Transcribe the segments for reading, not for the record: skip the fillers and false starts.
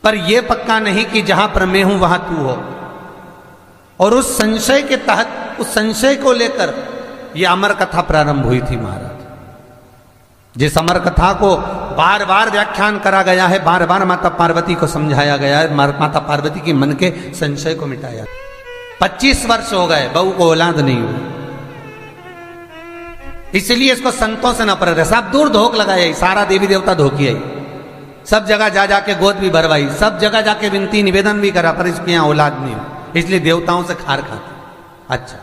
पर यह पक्का नहीं कि जहां पर मैं हूं वहां तू हो। और उस संशय के तहत, उस संशय को लेकर यह अमर कथा प्रारंभ हुई थी महाराज। जिस अमर कथा को बार बार व्याख्यान करा गया है, बार बार माता पार्वती को समझाया गया है, माता पार्वती के मन के संशय को मिटाया। 25 वर्ष हो गए, बहू को औलाद नहीं हुई, इसलिए इसको संतों से नफरत है। सब दूर धोख लगाई, सारा देवी देवता धोखी आई, सब जगह जा जाके गोद भी भरवाई, सब जगह जाके विनती निवेदन भी करा, पर इसके यहाँ औलाद नहीं हुई, इसलिए देवताओं से खार खाते। अच्छा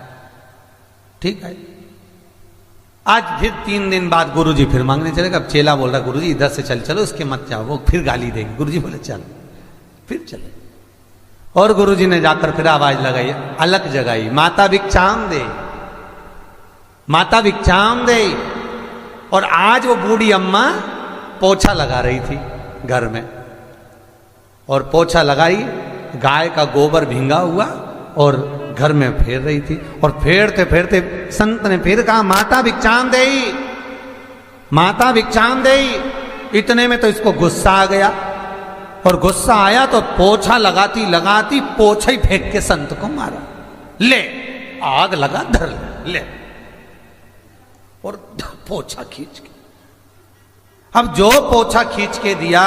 ठीक है। आज फिर 3 दिन बाद गुरुजी फिर मांगने चले। अब चेला बोल रहा गुरुजी इधर से चलो, उसके मत जाओ, वो फिर गाली देंगे। गुरुजी बोले चल, फिर चले। और गुरुजी ने जाकर फिर आवाज लगाई, अलग जगाई, माता भिक्षाम दे, माता भिक्षाम दे। और आज वो बूढ़ी अम्मा पोछा लगा रही थी घर में, और पोछा लगाई, गाय का गोबर भींगा हुआ और घर में फेर रही थी। और फेरते फेरते संत ने फिर कहा, माता भिक्षाम दे, माता भिक्षाम दे। इतने में तो इसको गुस्सा आ गया, और गुस्सा आया तो पोछा लगाती लगाती पोछा ही फेंक के संत को मारा। ले, आग लगा, धर ले, और पोछा खींच के। अब जो पोछा खींच के दिया,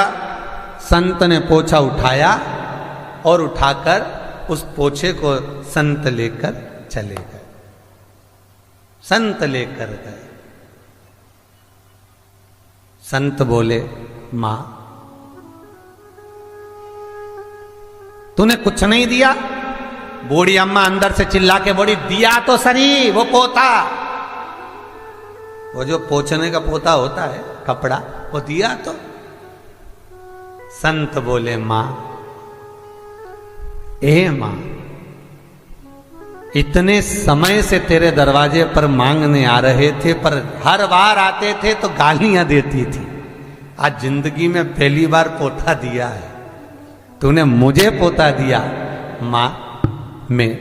संत ने पोछा उठाया और उठाकर उस पोछे को संत लेकर चले गए, संत लेकर गए। संत बोले, मां तूने कुछ नहीं दिया? बूढ़ी अम्मा अंदर से चिल्ला के बोली, दिया तो सही वो पोता, वो जो पोछने का पोता होता है कपड़ा, वो दिया तो। संत बोले, मां, ए मां, इतने समय से तेरे दरवाजे पर मांगने आ रहे थे, पर हर बार आते थे तो गालियां देती थी। आज जिंदगी में पहली बार पोता दिया है, तूने मुझे पोता दिया। मां, मैं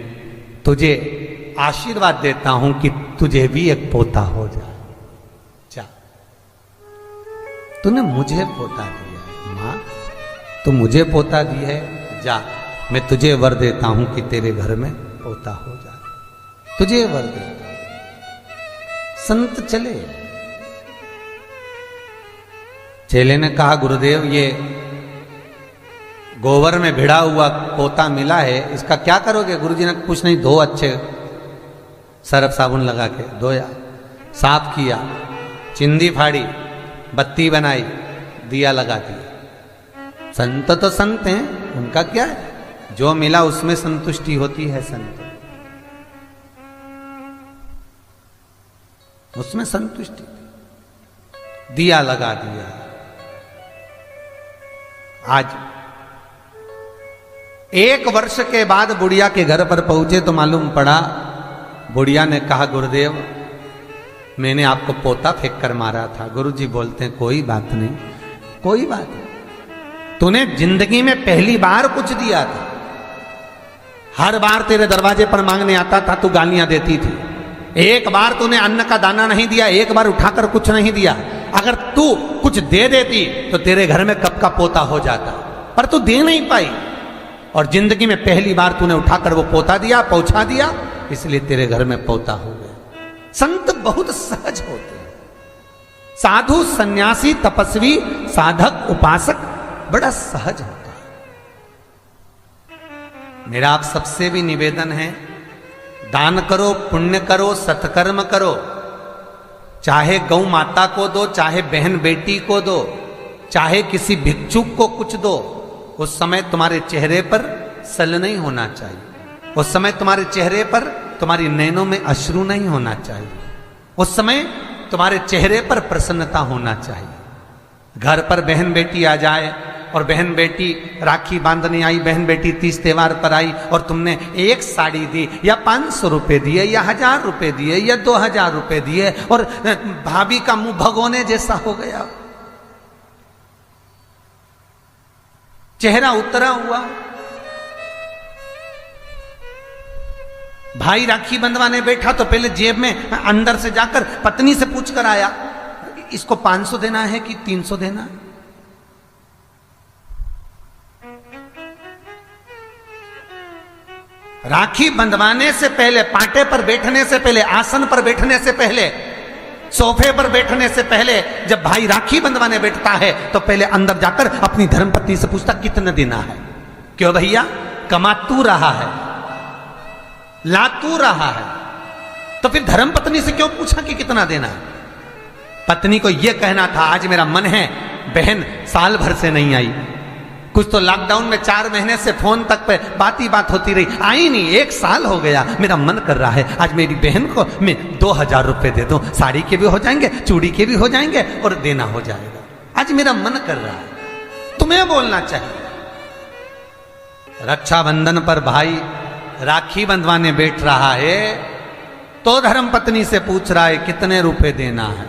तुझे आशीर्वाद देता हूं कि तुझे भी एक पोता हो जाए। जा, तूने मुझे पोता दिया है, मां तू मुझे पोता दी है, जा, मैं तुझे वर देता हूं कि तेरे घर में पोता हो जाए, तुझे वर देता हूं। संत चले। चेले ने कहा, गुरुदेव ये गोबर में भिड़ा हुआ पोता मिला है, इसका क्या करोगे? गुरुजी ने कुछ नहीं, धो, अच्छे सरफ साबुन लगा के धोया, साफ किया, चिंदी फाड़ी, बत्ती बनाई, दिया लगा दिया। संत तो संत हैं, उनका क्या है, जो मिला उसमें संतुष्टि होती है। संत उसमें संतुष्टि, दिया लगा दिया। आज 1 वर्ष के बाद बुढ़िया के घर पर पहुंचे तो मालूम पड़ा, बुढ़िया ने कहा, गुरुदेव मैंने आपको पोता फेंक कर मारा था। गुरुजी बोलते हैं, कोई बात नहीं, कोई बात नहीं, तूने जिंदगी में पहली बार कुछ दिया था, हर बार तेरे दरवाजे पर मांगने आता था, तू गालियां देती थी। एक बार तूने अन्न का दाना नहीं दिया, एक बार उठाकर कुछ नहीं दिया। अगर तू कुछ दे देती तो तेरे घर में कब का पोता हो जाता, पर तू दे नहीं पाई, और जिंदगी में पहली बार तूने उठाकर वो पोता दिया, पहुंचा दिया, इसलिए तेरे घर में पोता हो गया। संत बहुत सहज होते हैं, साधु सन्यासी तपस्वी साधक उपासक बड़ा सहज होता है। मेरा आप सबसे भी निवेदन है, दान करो, पुण्य करो, सत्कर्म करो, चाहे गौ माता को दो, चाहे बहन बेटी को दो, चाहे किसी भिक्षुक को कुछ दो, उस समय तुम्हारे चेहरे पर सल नहीं होना चाहिए, उस समय तुम्हारे चेहरे पर, तुम्हारी नैनों में अश्रु नहीं होना चाहिए, उस समय तुम्हारे चेहरे पर प्रसन्नता होना चाहिए। घर पर बहन बेटी आ जाए, और बहन बेटी राखी बांधने आई, बहन बेटी तीज त्योहार पर आई, और तुमने एक साड़ी दी, या 500 रुपए दिए, या 1000 रुपए दिए, या 2000 रुपए दिए, और भाभी का मुंह भगोने जैसा हो गया, चेहरा उतरा हुआ। भाई राखी बंधवाने बैठा तो पहले जेब में अंदर से जाकर पत्नी से पूछ कर आया, इसको 500 देना है कि 300 देना है? राखी बंधवाने से पहले, पाटे पर बैठने से पहले, आसन पर बैठने से पहले, सोफे पर बैठने से पहले, जब भाई राखी बंधवाने बैठता है तो पहले अंदर जाकर अपनी धर्मपत्नी से पूछता कितना देना है। क्यों भैया, कमा तू रहा है, ला तू रहा है, तो फिर धर्मपत्नी से क्यों पूछा कि कितना देना है। पत्नी को यह कहना था आज मेरा मन है, बहन साल भर से नहीं आई, कुछ तो लॉकडाउन में 4 महीने से फोन तक पे बात ही बात होती रही, आई नहीं, 1 साल हो गया, मेरा मन कर रहा है आज मेरी बहन को मैं 2000 रुपए दे दूं, साड़ी के भी हो जाएंगे, चूड़ी के भी हो जाएंगे और देना हो जाएगा, आज मेरा मन कर रहा है। तुम्हें बोलना चाहिए। रक्षाबंधन पर भाई राखी बंधवाने बैठ रहा है तो धर्मपत्नी से पूछ रहा है कितने रुपए देना है।